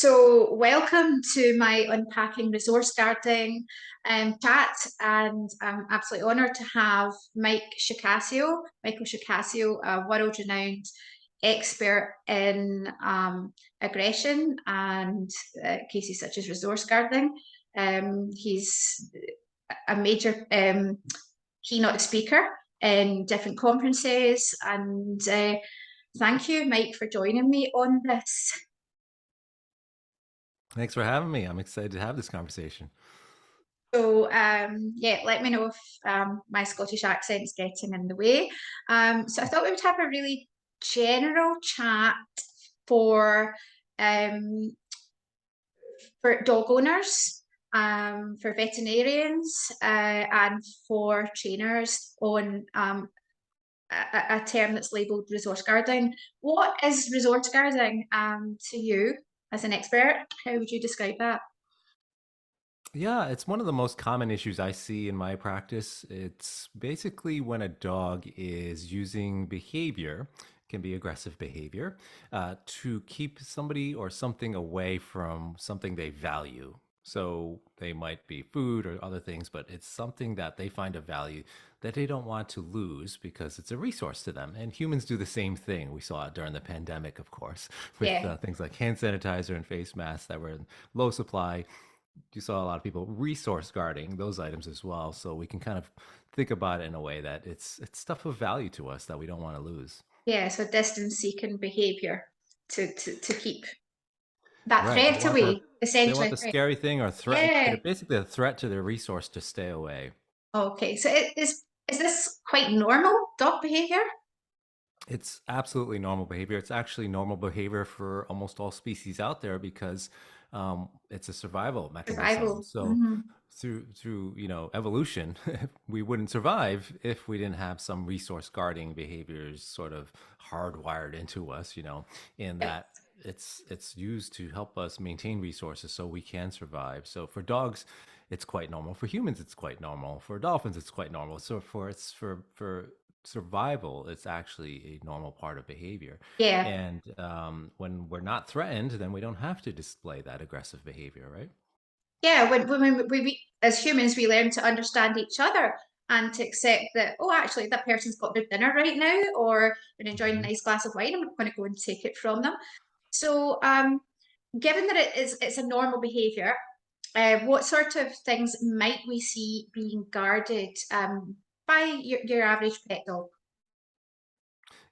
So, welcome to my Unpacking Resource Guarding chat, and I'm absolutely honoured to have Michael Shikasio, a world-renowned expert in aggression and cases such as resource guarding. He's a major keynote speaker in different conferences, and thank you, Mike, for joining me on this. Thanks for having me. I'm excited to have this conversation. So yeah, let me know if my Scottish accent's getting in the way. So I thought we would have a really general chat for um, for dog owners, for veterinarians, and for trainers on a term that's labelled resource guarding. What is resource guarding to you as an expert? How would you describe that? Yeah, it's one of the most common issues I see in my practice. It's basically when a dog is using behavior, can be aggressive behavior, to keep somebody or something away from something they value. So they might be food or other things, but it's something that they find of value that they don't want to lose because it's a resource to them. And humans do the same thing. We saw it during the pandemic, of course, with Yeah. things like hand sanitizer and face masks that were in low supply. You saw a lot of people resource guarding those items as well. So we can kind of think about it in a way that it's stuff of value to us that we don't want to lose. Yeah, so distance seeking behavior to keep that Right. threat away, They want essentially. the Threat. scary thing or threat, Yeah. basically a threat to their resource to stay away. Okay. So is this quite normal dog behavior? It's absolutely normal behavior. It's actually normal behavior for almost all species out there because it's a survival mechanism. Survival. So Hmm. through evolution, we wouldn't survive if we didn't have some resource guarding behaviors sort of hardwired into us. In Yeah. that it's used to help us maintain resources so we can survive. So for dogs, it's quite normal. For humans, it's quite normal. For dolphins, it's quite normal. So for survival, it's actually a normal part of behavior. Yeah. And when we're not threatened, then we don't have to display that aggressive behavior, right? Yeah. When we as humans we learn to understand each other and to accept that, oh, actually that person's got their dinner right now, or they're enjoying a Mhm. nice glass of wine, I'm not going to go and take it from them. So given that it's a normal behavior, what sort of things might we see being guarded by your average pet dog?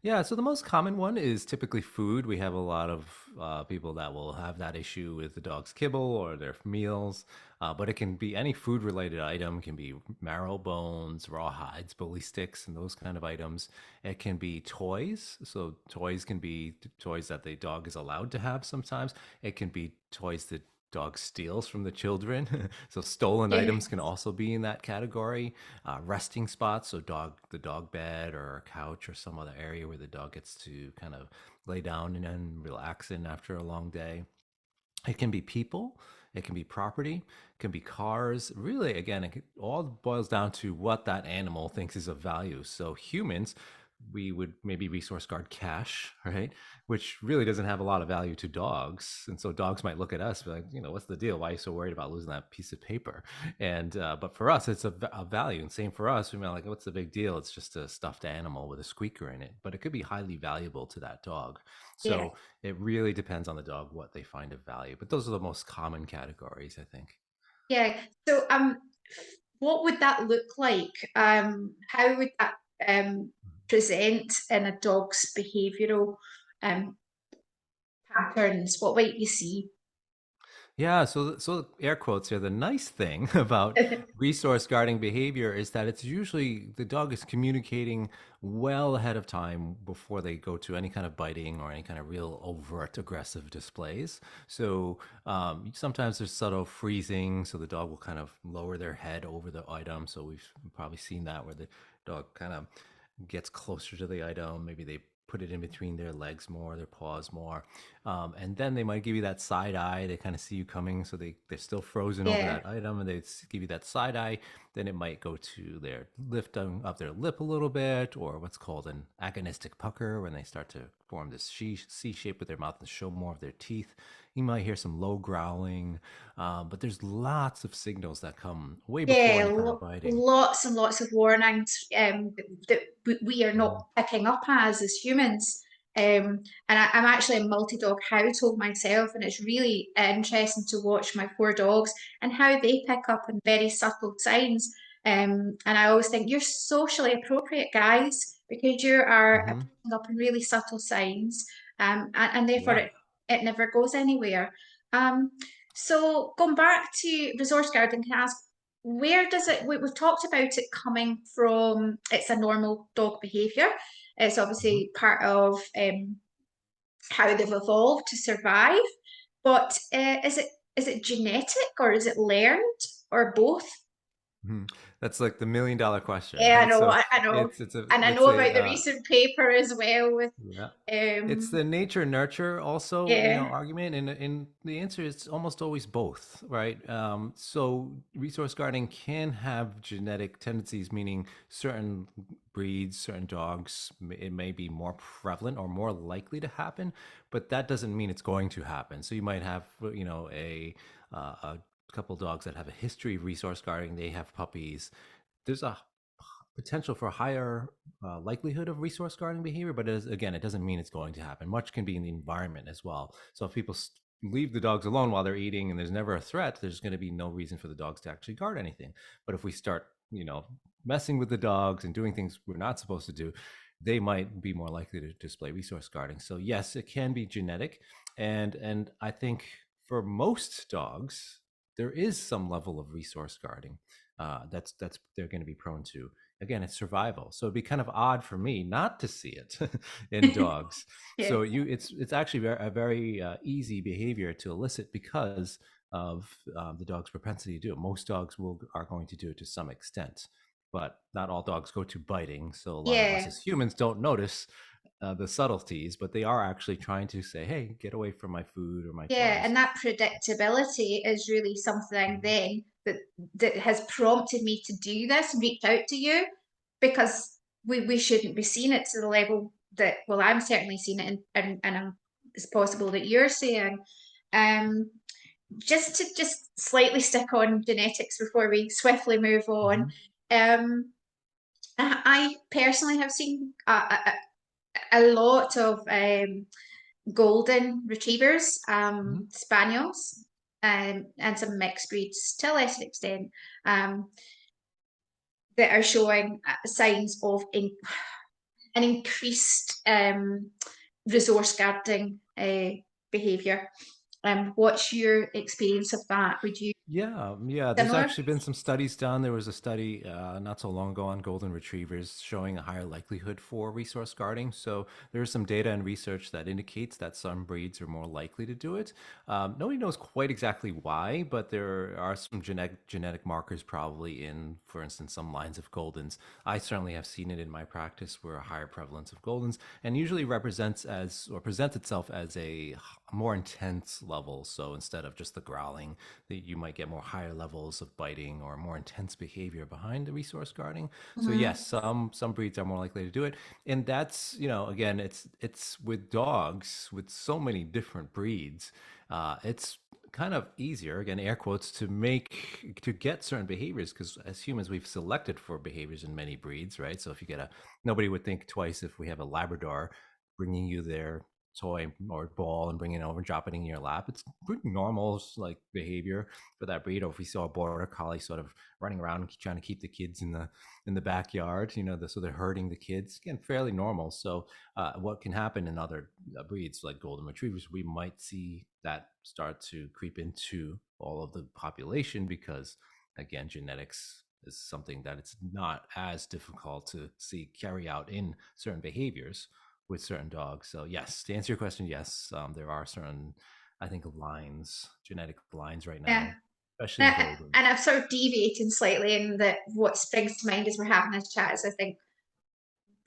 Yeah, so the most common one is typically food. We have a lot of people that will have that issue with the dog's kibble or their meals, but it can be any food-related item. It can be marrow bones, raw hides, bully sticks, and those kind of items. It can be toys. So toys can be toys that the dog is allowed to have sometimes. It can be toys that dog steals from the children. So stolen Yeah. items can also be in that category. Resting spots, so the dog bed or a couch or some other area where the dog gets to kind of lay down and relax in after a long day. It can be people, it can be property, it can be cars. Really, again, it all boils down to what that animal thinks is of value. So humans, we would maybe resource guard cash, right? Which really doesn't have a lot of value to dogs. And so dogs might look at us, be like, what's the deal? Why are you so worried about losing that piece of paper? And but for us, it's a value. And same for us. We might like, what's the big deal? It's just a stuffed animal with a squeaker in it, but it could be highly valuable to that dog. Yeah. So it really depends on the dog what they find of value, but those are the most common categories, I think. Yeah. So what would that look like? How would that present in a dog's behavioural um patterns? What might you see? Yeah, so air quotes here. The nice thing about resource guarding behavior is that it's usually the dog is communicating well ahead of time before they go to any kind of biting or any kind of real overt aggressive displays. So sometimes there's subtle freezing, so the dog will kind of lower their head over the item. So we've probably seen that where the dog kind of gets closer to the item. Maybe they put it in between their legs more, their paws more. And then they might give you that side eye. They kind of see you coming, so they're still frozen over Yeah. that item, and give you that side eye. Then it might go to their lifting of their lip a little bit, or what's called an agonistic pucker, when they start to form this C shape with their mouth and show more of their teeth. You might hear some low growling, but there's lots of signals that come way before Yeah, any kind of biting. lots and lots of warnings that we are not Mhm. picking up as humans. And I'm actually a multi-dog household myself, and it's really interesting to watch my four dogs and how they pick up on very subtle signs. And I always think you're socially appropriate, guys, because you are Mhm. picking up on really subtle signs, and therefore Yeah. it never goes anywhere. Um, so going back to resource guarding, can I ask, where does it, we've talked about it coming from, it's a normal dog behavior. It's Mhm. obviously part of how they've evolved to survive. But is it genetic or is it learned or both? Mhm. That's like the $1,000,000 question, Yeah, I right? know, So I know. And I it's know a about the recent paper as well with yeah. It's um the nature nurture also, yeah, argument, and the answer is almost always both, right? So resource guarding can have genetic tendencies, meaning certain breeds, certain dogs, it may be more prevalent or more likely to happen, but that doesn't mean it's going to happen. So you might have, a couple dogs that have a history of resource guarding. They have puppies. There's a potential for a higher likelihood of resource guarding behavior, but again, it doesn't mean it's going to happen. Much can be in the environment as well. So if people leave the dogs alone while they're eating and there's never a threat, there's going to be no reason for the dogs to actually guard anything. But if we start, messing with the dogs and doing things we're not supposed to do, they might be more likely to display resource guarding. So yes, it can be genetic, and I think for most dogs there is some level of resource guarding that's they're going to be prone to. Again, it's survival, so it'd be kind of odd for me not to see it in dogs. yeah, So it's actually a very easy behavior to elicit because of the dog's propensity to do it. Most dogs are going to do it to some extent, but not all dogs go to biting. So a lot of us yeah. as humans don't notice the subtleties, but they are actually trying to say, "Hey, get away from my food or my Yeah, toys." and that predictability is really something Mhm. then that has prompted me to do this and reach out to you, because we shouldn't be seeing it to the level that, well, I'm certainly seeing it, and it's possible that you're seeing. Um, just slightly stick on genetics before we swiftly move on. Mhm. Um, I personally have seen a lot of golden retrievers, Mhm. spaniels, and some mixed breeds to a lesser extent, um, that are showing signs of an increased resource guarding behaviour. What's your experience of that? Would you Yeah, yeah. There's similar? actually been some studies done. There was a study not so long ago on golden retrievers showing a higher likelihood for resource guarding. So there is some data and research that indicates that some breeds are more likely to do it. Nobody knows quite exactly why, but there are some genetic markers probably in, for instance, some lines of goldens. I certainly have seen it in my practice where a higher prevalence of goldens and usually represents as or presents itself as a more intense level. So instead of just the growling, that you might get more higher levels of biting or more intense behavior behind the resource guarding. So Mhm. yes, some breeds are more likely to do it, and that's, again, it's with dogs with so many different breeds. It's kind of easier, again, air quotes, to get certain behaviors because as humans we've selected for behaviors in many breeds, right? So if you get a nobody would think twice if we have a Labrador bringing you their toy or ball and bringing it over and dropping it in your lap. It's pretty normal like behavior for that breed. Or if we saw a border collie sort of running around trying to keep the kids in the backyard, so they're herding the kids. Again, fairly normal. So what can happen in other breeds like golden retrievers, we might see that start to creep into all of the population because again, genetics is something that it's not as difficult to see carry out in certain behaviors with certain dogs. So yes, to answer your question, yes, there are certain, I think, genetic lines right Yeah. now, especially in And Goldens. I'm sort of deviating slightly in that what springs to mind as we're having this chat is, I think,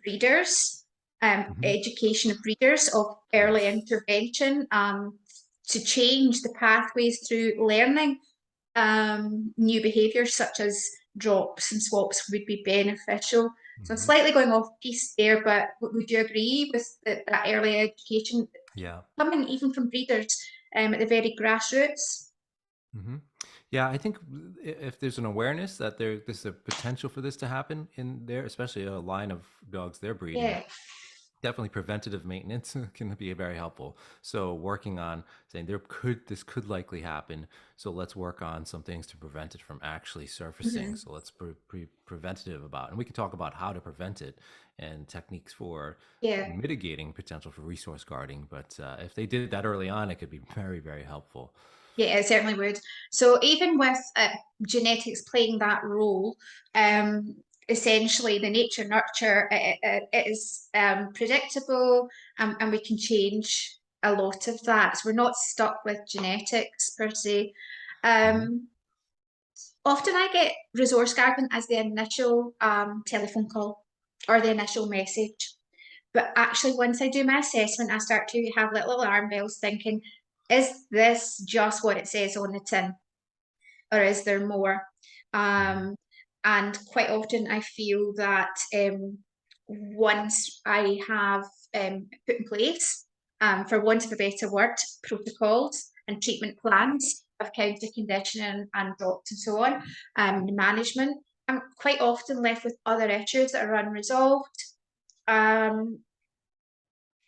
breeders. Hmm. education of breeders of early Yes. intervention to change the pathways through learning new behaviours such as drops and swaps would be beneficial. So I'm Hmm. slightly going off piece there, but would you agree with that early education Yeah. coming even from breeders at the very grassroots? Hmm. Yeah, I think if there's an awareness that there's a potential for this to happen in there, especially a line of dogs they're breeding, Yeah. definitely preventative maintenance can be very helpful. So working on saying this could likely happen, so let's work on some things to prevent it from actually surfacing. Hmm. So let's preventative about, and we can talk about how to prevent it and techniques for Yeah. mitigating potential for resource guarding. But if they did that early on, it could be very, very helpful. Yeah, it certainly would. So even with genetics playing that role, essentially the nature nurture it is predictable, and we can change a lot of that. So we're not stuck with genetics per se. Hmm. Um, Often I get resource guarding as the initial telephone call or the initial message. But actually, once I do my assessment, I start to have little alarm bells thinking, is this just what it says on the tin? Or is there more? Hmm. Um, and quite often I feel that once I have put in place, for want of a better word, protocols and treatment plans of counter conditioning and drops and so on, management, I'm quite often left with other issues that are unresolved. Um,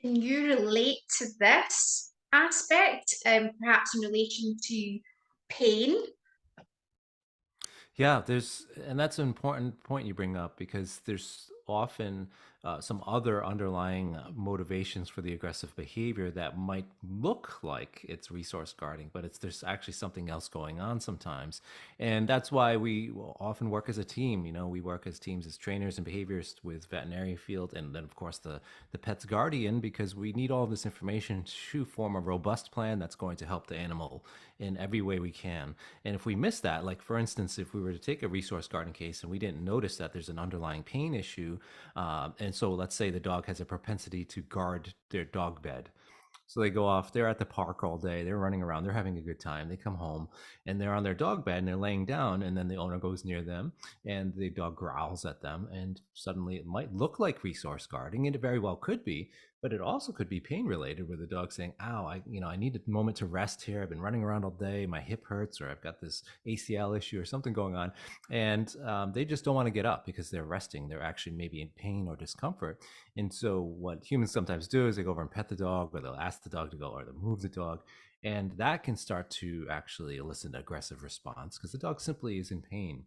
can you relate to this aspect, perhaps in relation to pain? Yeah, and that's an important point you bring up because there's often some other underlying motivations for the aggressive behavior that might look like it's resource guarding, but there's actually something else going on sometimes, and that's why we will often work as a team. You know, we work as teams as trainers and behaviorists with veterinary field, and then of course the pet's guardian, because we need all of this information to form a robust plan that's going to help the animal in every way we can. And if we miss that, like for instance, if we were to take a resource garden case and we didn't notice that there's an underlying pain issue, and so let's say the dog has a propensity to guard their dog bed, so they go off, they're at the park all day, they're running around, they're having a good time. They come home and they're on their dog bed and they're laying down, and then the owner goes near them and the dog growls at them. And suddenly it might look like resource guarding, and it very well could be, but it also could be pain related, where the dog's saying, ow, I need a moment to rest here. I've been running around all day, my hip hurts, or I've got this ACL issue or something going on. And they just don't want to get up because they're resting. They're actually maybe in pain or discomfort. And so what humans sometimes do is they go over and pet the dog, or they'll ask the dog to go, or they'll move the dog. And that can start to actually elicit an aggressive response because the dog simply is in pain.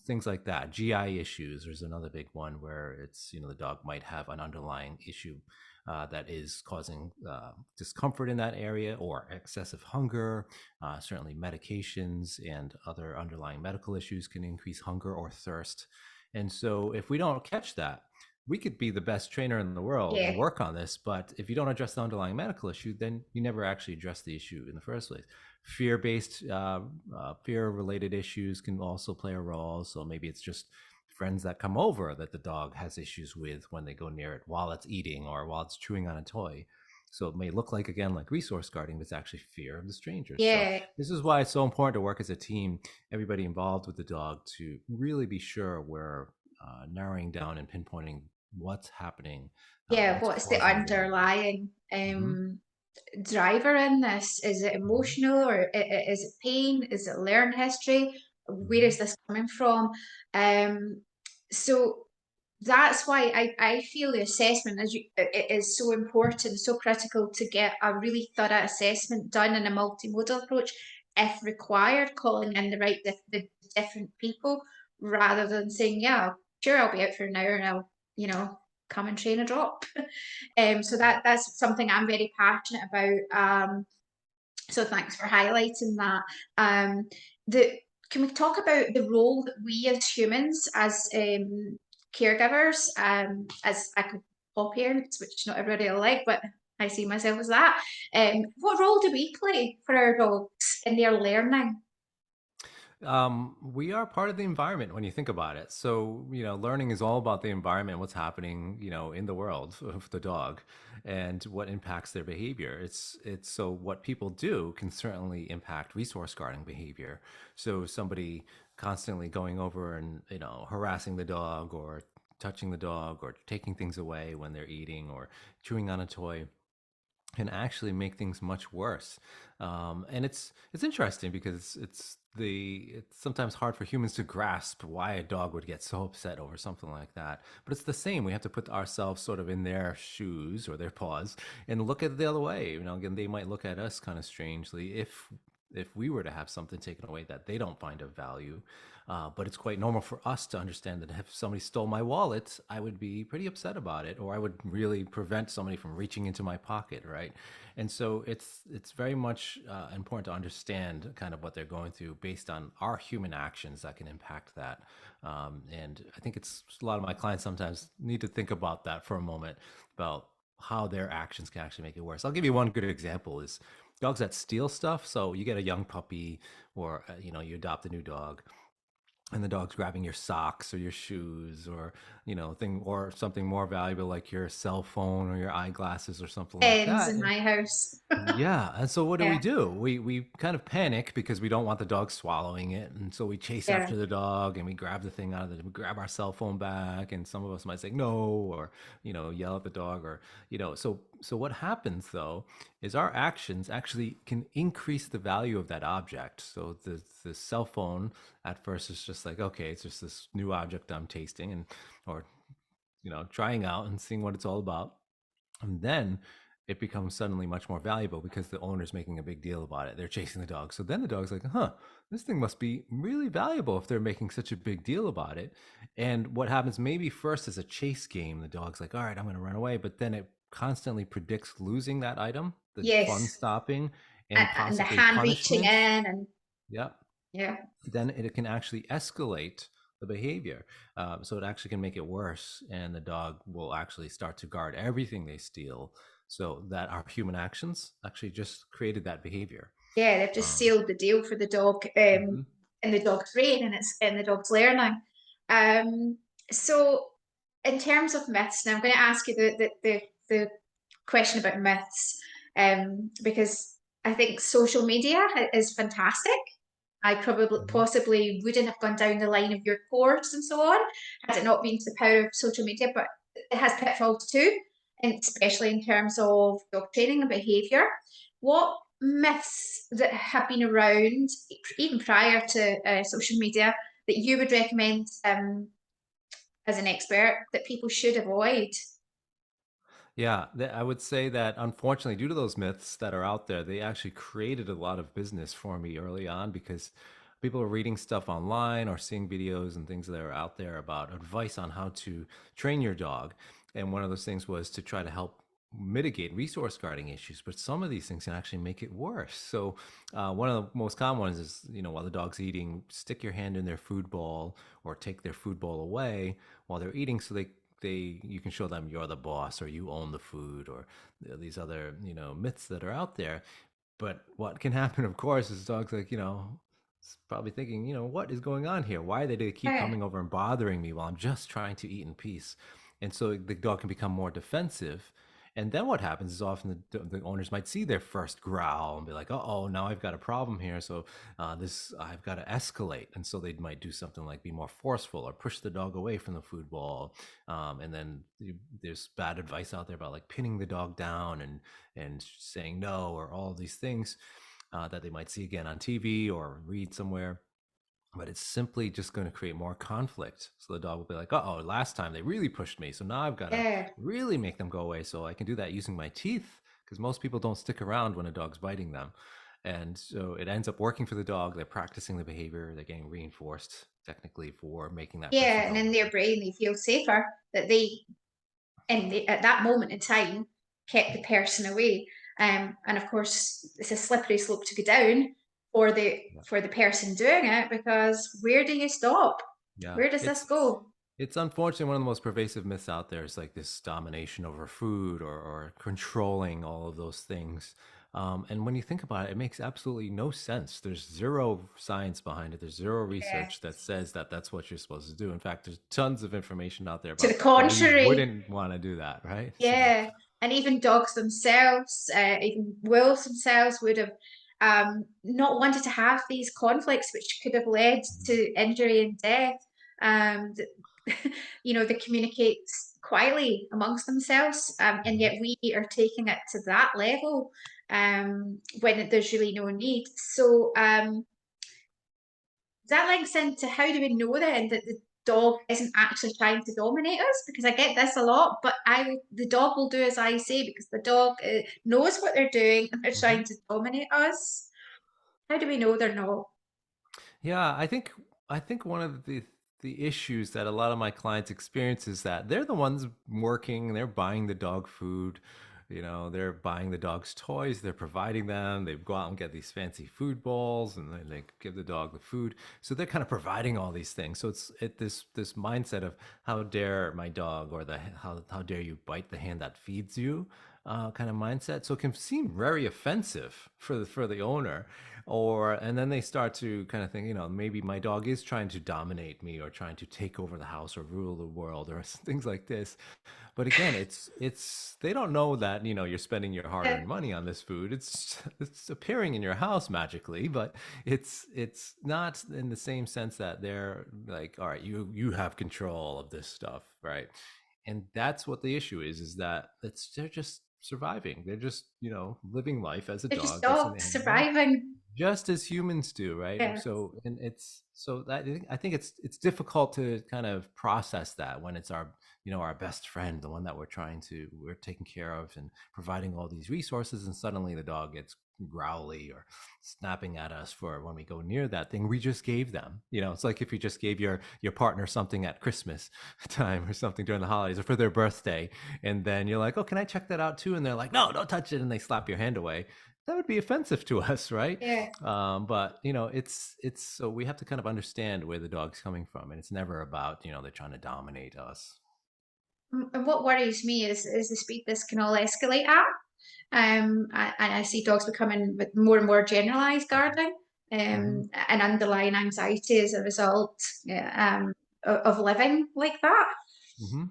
Things like that. GI issues, there's another big one where it's, the dog might have an underlying issue that is causing discomfort in that area, or excessive hunger. Certainly medications and other underlying medical issues can increase hunger or thirst. And so if we don't catch that, we could be the best trainer in the world and Yeah. work on this, but if you don't address the underlying medical issue, then you never actually address the issue in the first place. Fear-related issues can also play a role. So maybe it's just friends that come over that the dog has issues with when they go near it while it's eating or while it's chewing on a toy. So it may look like, again, like resource guarding, but it's actually fear of the strangers. So Yeah, this is why it's so important to work as a team, everybody involved with the dog, to really be sure we're narrowing down and pinpointing what's happening, yeah. what's What's the causing the behavior. underlying Hmm. driver in this? Is it Hmm. emotional, or is it pain? Is it learned history? Where Hmm. is this coming from? Um, so that's why I feel the assessment it is so important, so critical to get a really thorough assessment done in a multimodal approach, if required, calling in the different people rather than saying, yeah, sure, I'll be out for an hour and I'll, come and train a drop. So that's something I'm very passionate about. So thanks for highlighting that. Um, the Can we talk about the role that we as humans, as caregivers, as parents, which not everybody will like, but I see myself as that. What role do we play for our dogs in their learning? We are part of the environment when you think about it. So, learning is all about the environment, what's happening, in the world of the dog and what impacts their behavior. It's so what people do can certainly impact resource guarding behavior. So somebody constantly going over and, harassing the dog or touching the dog or taking things away when they're eating or chewing on a toy can actually make things much worse. And it's interesting because it's sometimes hard for humans to grasp why a dog would get so upset over something like that. But it's the same. We have to put ourselves sort of in their shoes or their paws and look at it the other way. Again, they might look at us kind of strangely if we were to have something taken away that they don't find of value. But it's quite normal for us to understand that if somebody stole my wallet, I would be pretty upset about it, or I would really prevent somebody from reaching into my pocket, right? And so it's very much important to understand kind of what they're going through based on our human actions that can impact that. And I think it's a lot of my clients sometimes need to think about that for a moment about how their actions can actually make it worse. I'll give you one good example is dogs that steal stuff. So you get a young puppy or you adopt a new dog and the dog's grabbing your socks or your shoes or thing or something more valuable like your cell phone or your eyeglasses or something like Pens that. in my house. Yeah, and so what Yeah, do? We kind of panic because we don't want the dog swallowing it, and so we chase yeah, after the dog and we grab the thing out of the we grab our cell phone back, and some of us might say no or yell at the dog or so what happens though is our actions actually can increase the value of that object. So the cell phone at first is just like okay, it's just this new object I'm tasting and or trying out and seeing what it's all about. And then it becomes suddenly much more valuable because the owner's making a big deal about it. They're chasing the dog. So then the dog's like, huh, this thing must be really valuable if they're making such a big deal about it. And what happens maybe first is a chase game. The dog's like, all right, I'm going to run away. But then it constantly predicts losing that item, the fun yes. stopping, and And the possibly hand reaching punishment. in, and Yep, yeah, then it can actually escalate the behavior. So it actually can make it worse, and the dog will actually start to guard everything they steal. So that our human actions actually just created that behavior. yeah, they've just Um, sealed the deal for the dog, mhm. in the dog's brain, and it's in the dog's learning. Um, so in terms of myths, now I'm going to ask you the question about myths, because I think social media is fantastic. I probably Mhm. possibly wouldn't have gone down the line of your course and so on had it not been for the power of social media, but it has pitfalls too, and especially in terms of dog training and behaviour. What myths that have been around even prior to social media that you would recommend, as an expert, that people should avoid? Yeah, I would say that unfortunately, due to those myths that are out there, they actually created a lot of business for me early on because people are reading stuff online or seeing videos and things that are out there about advice on how to train your dog. And one of those things was to try to help mitigate resource guarding issues, but some of these things can actually make it worse. So, one of the most common ones is, while the dog's eating, stick your hand in their food bowl or take their food bowl away while they're eating so you can show them you're the boss or you own the food or these other myths that are out there. But what can happen, of course, is dogs like probably thinking, what is going on here? Why do they keep Yeah, coming over and bothering me while I'm just trying to eat in peace? And so the dog can become more defensive. And then what happens is often the owners might see their first growl and be like, oh, now I've got a problem here. So this I've got to escalate. And so they might do something like be more forceful or push the dog away from the food bowl. And then there's bad advice out there about like pinning the dog down and saying no or all these things that they might see again on TV or read somewhere. But it's simply just going to create more conflict. So the dog will be like, oh, last time they really pushed me. So now I've got to yeah, really make them go away. So I can do that using my teeth because most people don't stick around when a dog's biting them. And so it ends up working for the dog. They're practicing the behavior, they're getting reinforced technically for making that person yeah. go And in their away. brain, they feel safer that at that moment in time, kept the person away. And of course, it's a slippery slope to go down for the Yeah. for the person doing it, because where do you stop? Yeah. Where does this It's go? It's unfortunately one of the most pervasive myths out there is like this domination over food or controlling all of those things. And when you think about it, it makes absolutely no sense. There's zero science behind it. There's zero Yeah. research that says that that's what you're supposed to do. In fact, there's tons of information out there To the about why you contrary, wouldn't want to do that, right? So, yeah, and even dogs themselves, even wolves themselves would have not wanted to have these conflicts, which could have led mhm, to injury and death. They communicate quietly amongst themselves, and mhm. yet we are taking it to that level when there's really no need. So that links into how do we know then that the dog isn't actually trying to dominate us? Because I get this a lot, but the dog will do as I say because the dog knows what they're doing and they're Mhm. trying to dominate us. How do we know they're not? Yeah, I think one of the issues that a lot of my clients experience is that they're the ones working, they're buying the dog food, they're buying the dog's toys, they're providing them, they go out and get these fancy food bowls and then they give the dog the food. So they're kind of providing all these things. So this mindset of how dare my dog or the how dare you bite the hand that feeds you kind of mindset. So it can seem very offensive for the owner and then they start to kind of think, maybe my dog is trying to dominate me or trying to take over the house or rule the world or things like this. But again, it's they don't know that, you're spending your Yeah, hard-earned money on this food. It's appearing in your house magically, but it's not in the same sense that they're like, all right, you have control of this stuff, right? And that's what the issue is that they're just surviving. They're just, living life as a they're just dog, as an dogs animal, surviving. just as humans do, right? Yeah, So, and it's so that I think it's difficult to kind of process that when it's our best friend, the one that we're taking care of and providing all these resources, and suddenly the dog gets growly or snapping at us for when we go near that thing we just gave them. It's like if you just gave your partner something at Christmas time or something during the holidays or for their birthday, and then you're like, oh, can I check that out too? And they're like, no, don't touch it, and they slap your hand away. That would be offensive to us, right? yeah. But it's so we have to kind of understand where the dog's coming from, and it's never about they're trying to dominate us. And what worries me is the speed this can all escalate at. And I see dogs becoming with more and more generalized gardening Hmm. and underlying anxiety as a result yeah, of living like that. Hmm.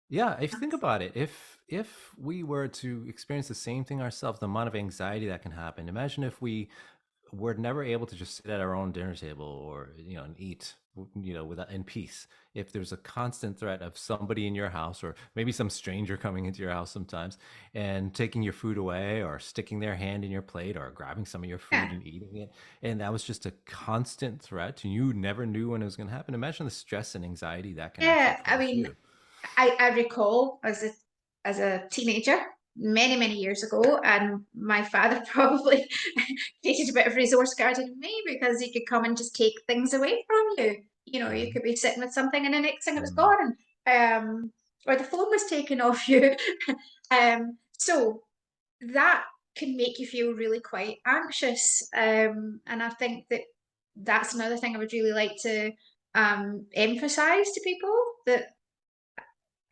Yeah, if you think about it, if we were to experience the same thing ourselves, the amount of anxiety that can happen. Imagine if we're never able to just sit at our own dinner table or and eat without in peace. If there's a constant threat of somebody in your house or maybe some stranger coming into your house sometimes and taking your food away or sticking their hand in your plate or grabbing some of your food Yeah, and eating it, and that was just a constant threat and you never knew when it was going to happen, imagine the stress and anxiety that can actually yeah. I cause mean, you. I recall as a teenager many many years ago, and my father probably created a bit of resource guarding in me because he could come and just take things away from you. You Mhm. could be sitting with something and the next thing it was Mm. gone, or the phone was taken off you. So that can make you feel really quite anxious. And I think that that's another thing I would really like to emphasize to people that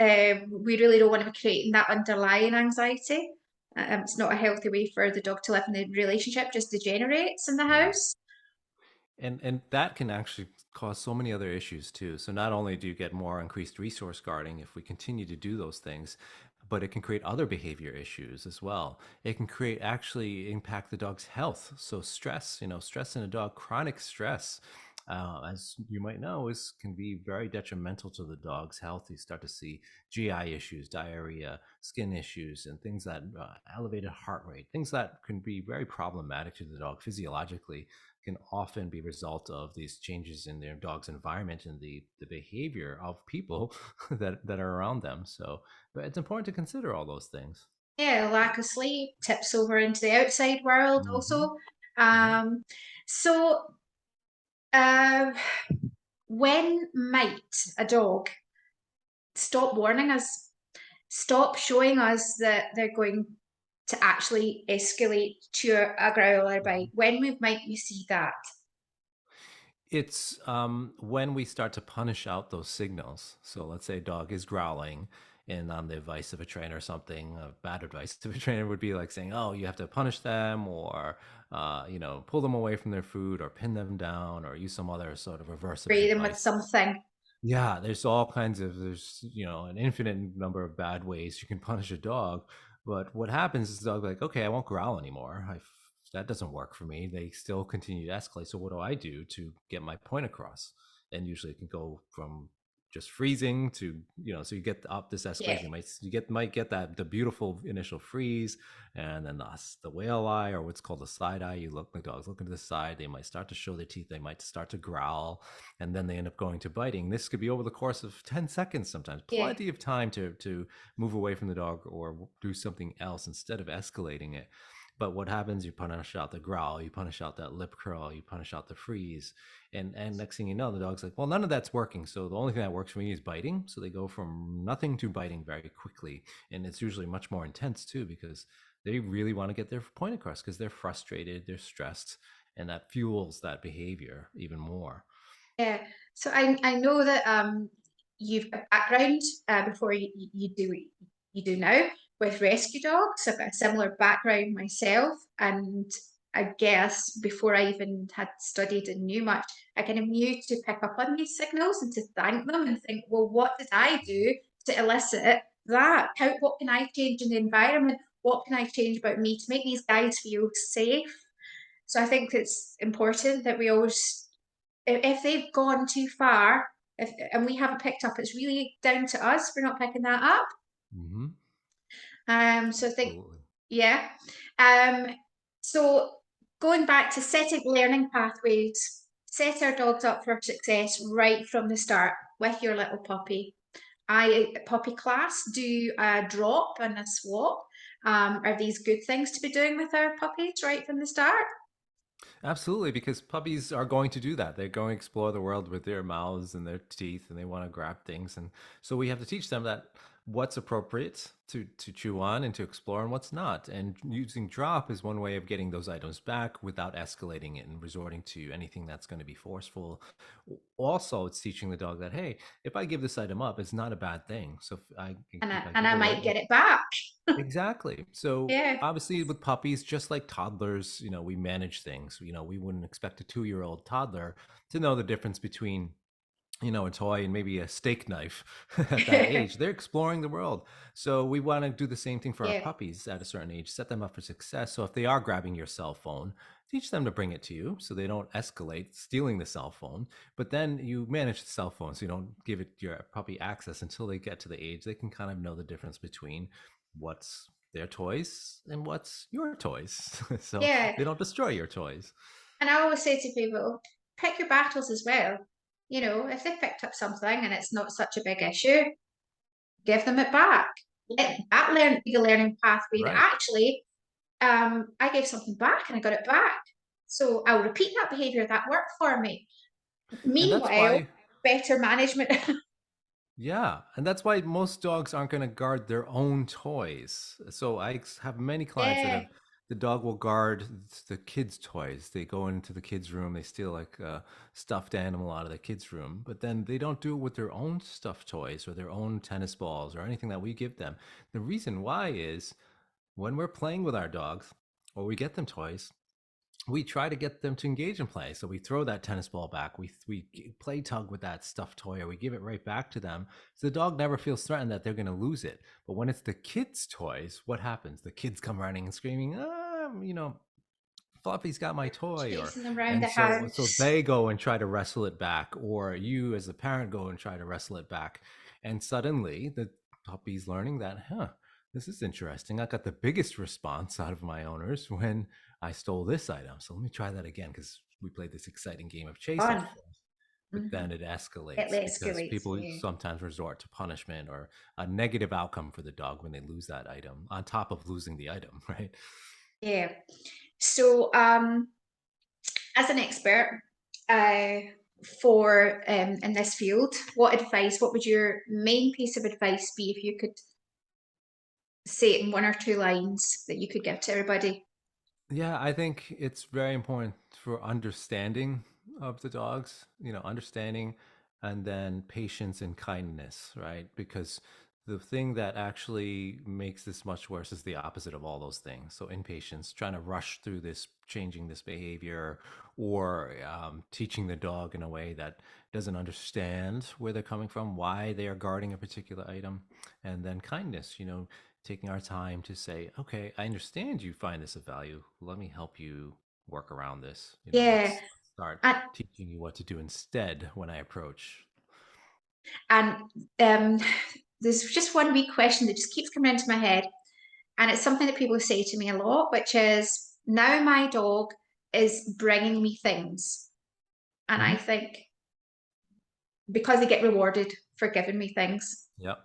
we really don't want to be creating that underlying anxiety. It's not a healthy way for the dog to live, and the relationship just degenerates in the Yeah. house. And that can actually cause so many other issues too. So not only do you get more increased resource guarding if we continue to do those things, but it can create other behavior issues as well. It can create actually impact the dog's health. So stress, stress in a dog, chronic stress, as you might know, is can be very detrimental to the dog's health. You start to see GI issues, diarrhea, skin issues, and things that elevated heart rate, things that can be very problematic to the dog physiologically can often be a result of these changes in their dog's environment and the behavior of people that are around them. So, but it's important to consider all those things. Yeah, lack of sleep tips over into the outside world Hmm. also. Yeah. Um, so, uh, when might a dog stop warning us, stop showing us that they're going to actually escalate to a growl or bite? Mhm. When might we see that? It's when we start to punish out those signals. So let's say a dog is growling, and on the advice of a trainer or something, bad advice to a trainer would be like saying, "Oh, you have to punish them, or pull them away from their food, or pin them down, or use some other sort of aversive Spray them with advice." something. Yeah, there's all kinds of there's an infinite number of bad ways you can punish a dog. But what happens is the dog like, okay, I won't growl anymore. That doesn't work for me. They still continue to escalate. So what do I do to get my point across? And usually it can go from just freezing to so you get up this Yeah, escalation. You might get that the beautiful initial freeze, and then the whale eye, or what's called the side eye. You look, the dog's looking to the side. They might start to show their teeth. They might start to growl, and then they end up going to biting. This could be over the course of 10 seconds sometimes. yeah, Plenty of time to move away from the dog or do something else instead of escalating it. But what happens, you punish out the growl, you punish out that lip curl, you punish out the freeze, and next thing you know, the dog's like, well, none of that's working, so the only thing that works for me is biting. So they go from nothing to biting very quickly, and it's usually much more intense too, because they really want to get their point across, because they're frustrated, they're stressed, and that fuels that behavior even more. yeah. So I know that you've got background before you do what you do now with rescue dogs. I've got a similar background myself, and I guess before I even had studied and knew much, I kind of knew to pick up on these signals and to thank them and think, well, what did I do to elicit that? What can I change in the environment? What can I change about me to make these guys feel safe? So I think it's important that we always, if they've gone too far, if and we haven't picked up, it's really down to us for not picking that up. Mm-hmm. So I think, Absolutely. yeah. Um, so going back to setting learning pathways, set our dogs up for success right from the start with your little puppy. Puppy class, do a drop and a swap. Are these good things to be doing with our puppies right from the start? Absolutely, because puppies are going to do that. They're going to explore the world with their mouths and their teeth, and they want to grab things. And so we have to teach them that what's appropriate to chew on and to explore, and what's not. And using drop is one way of getting those items back without escalating it and resorting to anything that's going to be forceful. Also, it's teaching the dog that, hey, if I give this item up, it's not a bad thing. So And if I and give I it might away, get it back. exactly. So Yeah, obviously with puppies, just like toddlers, we manage things. We wouldn't expect a 2-year-old toddler to know the difference between, a toy and maybe a steak knife at that age. They're exploring the world. So we want to do the same thing for our yeah, puppies at a certain age, set them up for success. So if they are grabbing your cell phone, teach them to bring it to you so they don't escalate stealing the cell phone. But then you manage the cell phone so you don't give it your puppy access until they get to the age they can kind of know the difference between what's their toys and what's your toys. So yeah. they don't destroy your toys. And I always say to people, pick your battles as well. You know, if they picked up something and it's not such a big issue, give them it back. Let that be the learning pathway that Right. actually, I gave something back and I got it back. So I'll repeat that behavior that worked for me. And that's Meanwhile, why better management. Yeah, and that's why most dogs aren't going to guard their own toys. So have many clients that Yeah, have the dog will guard the kids' toys. They go into the kids' room, they steal like a stuffed animal out of the kids' room, but then they don't do it with their own stuffed toys or their own tennis balls or anything that we give them. The reason why is when we're playing with our dogs or we get them toys, we try to get them to engage in play. So we throw that tennis ball back. We play tug with that stuffed toy, or we give it right back to them. So the dog never feels threatened that they're going to lose it. But when it's the kids' toys, what happens? The kids come running and screaming, Fluffy's got my toy, or chasing them around and the so house. they go and try to wrestle it back, or you as a parent go and try to wrestle it back, and suddenly the puppy's learning that, this is interesting. I got the biggest response out of my owners when I stole this item. So let me try that again, because we played this exciting game of chase at Fun. first. But Mm-hmm. then it It escalates because escalates. people Yeah. sometimes resort to punishment or a negative outcome for the dog when they lose that item, on top of losing the item, right? Yeah. So, as an expert, uh, for in this field, what would your main piece of advice be if you could say it in one or two lines that you could give to everybody? Yeah, I think it's very important for understanding. of the dogs, understanding, and then patience and kindness, right? Because the thing that actually makes this much worse is the opposite of all those things. So impatience, trying to rush through this, changing this behavior, or teaching the dog in a way that doesn't understand where they're coming from, why they are guarding a particular item. And then kindness, taking our time to say, okay, I understand you find this of value. Let me help you work around this. Yeah. Let's start And teaching you what to do instead when I approach. and um, there's just one wee question that just keeps coming into my head, and it's something that people say to me a lot, which is now my dog is bringing me things, and I Hmm. think because they get rewarded for giving me things. Yep.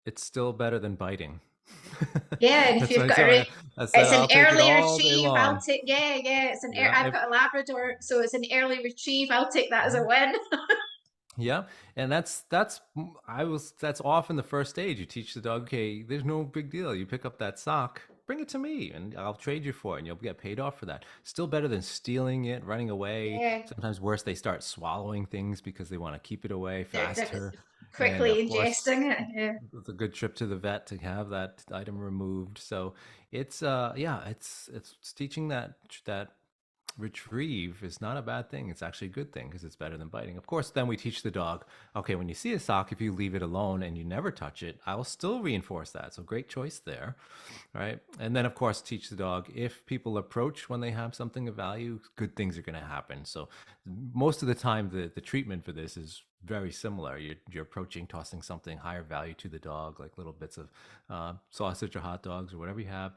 It's still better than biting. Yeah, and if That's what you've I got tell a, you. I said it's an I'll take it early all day retrieve. I'll long. take. Yeah, yeah. It's an. Yeah. I've If got a Labrador, so it's an early retrieve. I'll take that as a Mhm. win. Yeah, and that's often the first stage. You teach the dog, okay, there's no big deal. You pick up that sock, bring it to me, and I'll trade you for it, and you'll get paid off for that. Still better than stealing it, running away. Yeah, Sometimes worse, they start swallowing things because they want to keep it away they're faster. And quickly of course, ingesting it. Yeah. it's a good trip to the vet to have that item removed. So it's yeah, it's teaching that retrieve is not a bad thing. It's actually a good thing because it's better than biting. Of course, then we teach the dog, okay, when you see a sock, if you leave it alone and you never touch it, I will still reinforce that. So great choice there, right? And then, of course, teach the dog if people approach when they have something of value, good things are going to happen. So most of the time, the treatment for this is very similar. You're approaching, tossing something higher value to the dog, like little bits of sausage or hot dogs or whatever you have,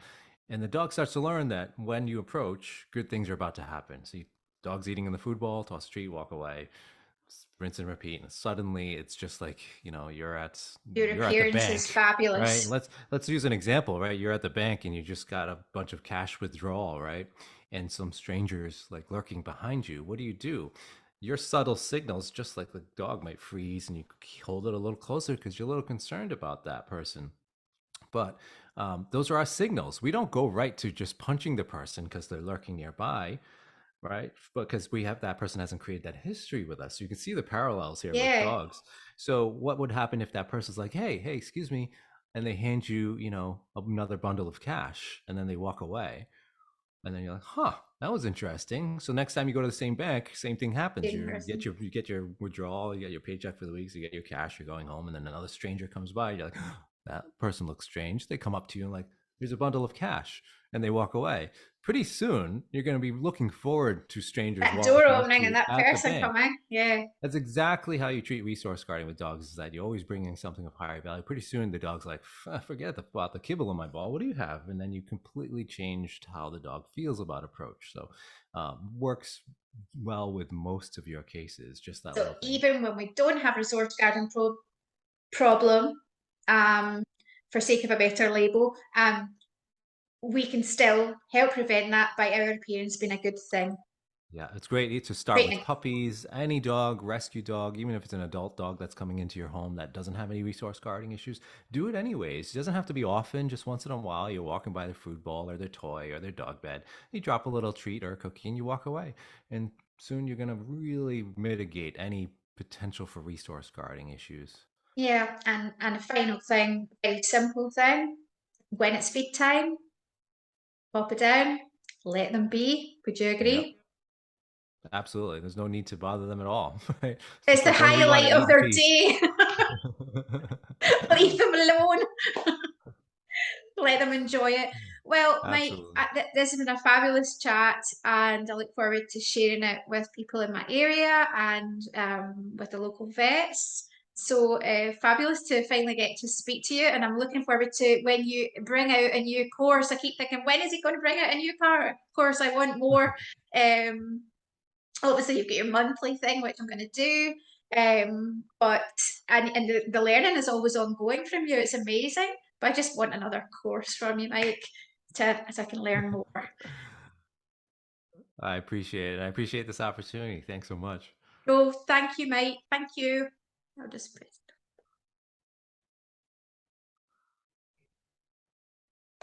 and the dog starts to learn that when you approach, good things are about to happen. So, dog's eating in the food ball, toss a treat, walk away, rinse and repeat. And suddenly, it's just like Your you're at the appearance is bank, right? fabulous. Let's use an example, right? You're at the bank and you just got a bunch of cash withdrawal, right? And some strangers like lurking behind you. What do? Your subtle signals, just like the dog might freeze and you hold it a little closer because you're a little concerned about that person. But those are our signals. We don't go right to just punching the person because they're lurking nearby, right? Because we have that person hasn't created that history with us. So you can see the parallels here with Yeah, dogs. So what would happen if that person's like, hey, excuse me, and they hand you, another bundle of cash, and then they walk away, and then you're like, huh, that was interesting. So next time you go to the same bank, same thing happens. same You get person. your withdrawal, you get your paycheck for the week, so you get your cash, you're going home, and then another stranger comes by. You're like, that person looks strange. They come up to you and like, here's a bundle of cash, and they walk away. Pretty soon, you're going to be looking forward to strangers That door walking up to opening and you that at the person bank. coming. Yeah, That's exactly how you treat resource guarding with dogs. Is that you're always bringing something of higher value. Pretty soon, the dog's like, "Forget about the kibble in my ball. What do you have?" And then you completely changed how the dog feels about approach. So, works well with most of your cases. Just that so little thing. even when we don't have resource guarding problem, um, for sake of a better label, we can still help prevent that by our appearance being a good thing. Yeah, it's great to start with Frightening. puppies, any dog, rescue dog, even if it's an adult dog that's coming into your home that doesn't have any resource guarding issues, do it anyways. It doesn't have to be often, just once in a while. You're walking by their food ball or their toy or their dog bed. You drop a little treat or a cookie and you walk away. And soon you're going to really mitigate any potential for resource guarding issues. Yeah, and a final thing, very simple thing. When it's feed time, pop it down, let them be. Would you Yep, agree? absolutely. There's no need to bother them at all. Right? It's It's just the like when we want to highlight of eat in their peace. day. Leave them alone. Let them enjoy it. Well, Mike, Absolutely. this has been a fabulous chat, and I look forward to sharing it with people in my area and with the local vets. So fabulous to finally get to speak to you, and I'm looking forward to when you bring out a new course. I keep thinking, when is he going to bring out a new course? I want more. Um, Obviously, you've got your monthly thing, which I'm going to do. But and the learning is always ongoing from you. It's amazing. But I just want another course from you, Mike, so I can learn more. I appreciate it. I appreciate this opportunity. Thanks so much. So thank you, Mike. Thank you. I'll just press.